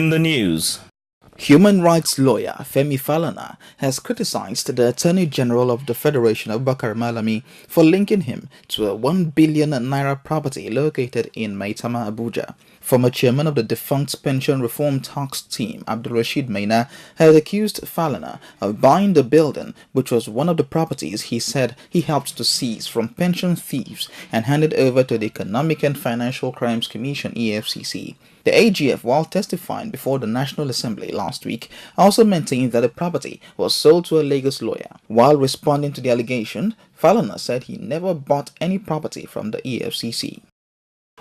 In the news, human rights lawyer Femi Falana has criticized the Attorney General of the Federation Abubakar Malami for linking him to a 1 billion naira property located in Maitama, Abuja. Former chairman of the defunct pension reform talks team, Abdul Rashid Maina, had accused Falana of buying the building, which was one of the properties he said he helped to seize from pension thieves and handed over to the Economic and Financial Crimes Commission (EFCC). The AGF, while testifying before the National Assembly last week, also maintained that the property was sold to a Lagos lawyer. While responding to the allegation, Falana said he never bought any property from the EFCC.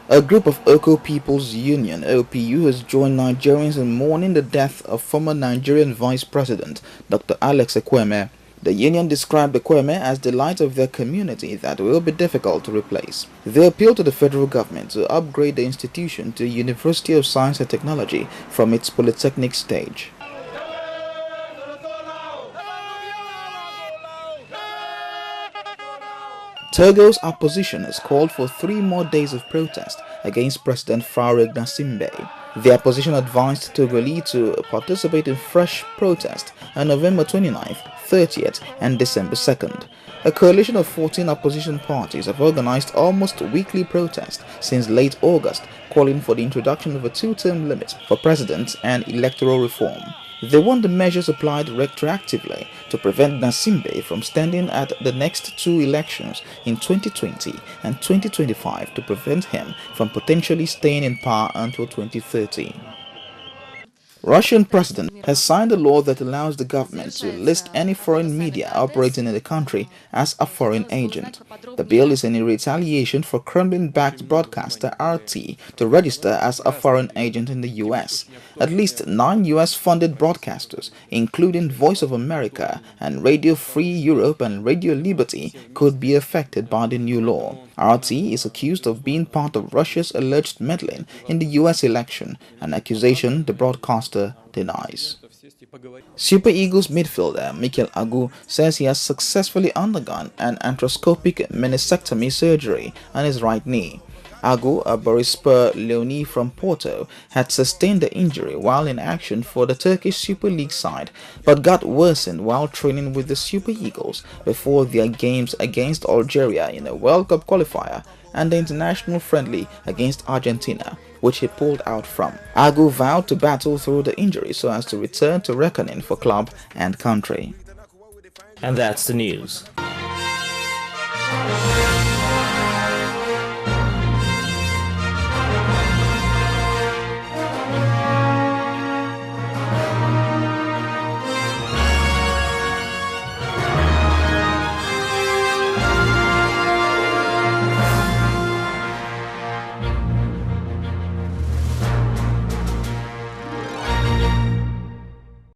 A group of Oko People's Union (OPU) has joined Nigerians in mourning the death of former Nigerian Vice President Dr. Alex Ekwueme. The union described Ekwueme as the light of their community that will be difficult to replace. They appealed to the federal government to upgrade the institution to University of Science and Technology from its polytechnic stage. Togo's opposition has called for 3 more days of protest against President Farouk Gnassingbe. The opposition advised Togolese to participate in fresh protest on November 29th, 30th and December 2nd. A coalition of 14 opposition parties have organized almost weekly protests since late August, calling for the introduction of a 2-term limit for president and electoral reform. They want the measures applied retroactively to prevent Gnassingbe from standing at the next 2 elections in 2020 and 2025 to prevent him from potentially staying in power until 2030. Russian president has signed a law that allows the government to list any foreign media operating in the country as a foreign agent. The bill is in retaliation for Kremlin-backed broadcaster RT to register as a foreign agent in the US. At least 9 US-funded broadcasters, including Voice of America and Radio Free Europe and Radio Liberty, could be affected by the new law. RT is accused of being part of Russia's alleged meddling in the US election, an accusation the broadcaster denies. Super Eagles midfielder Mikel Agu says he has successfully undergone an arthroscopic meniscectomy surgery on his right knee. Agu, a Borisper Leoni from Porto, had sustained the injury while in action for the Turkish Super League side, but got worsened while training with the Super Eagles before their games against Algeria in a World Cup qualifier and the international friendly against Argentina, which he pulled out from. Agu vowed to battle through the injury so as to return to reckoning for club and country. and that's the news.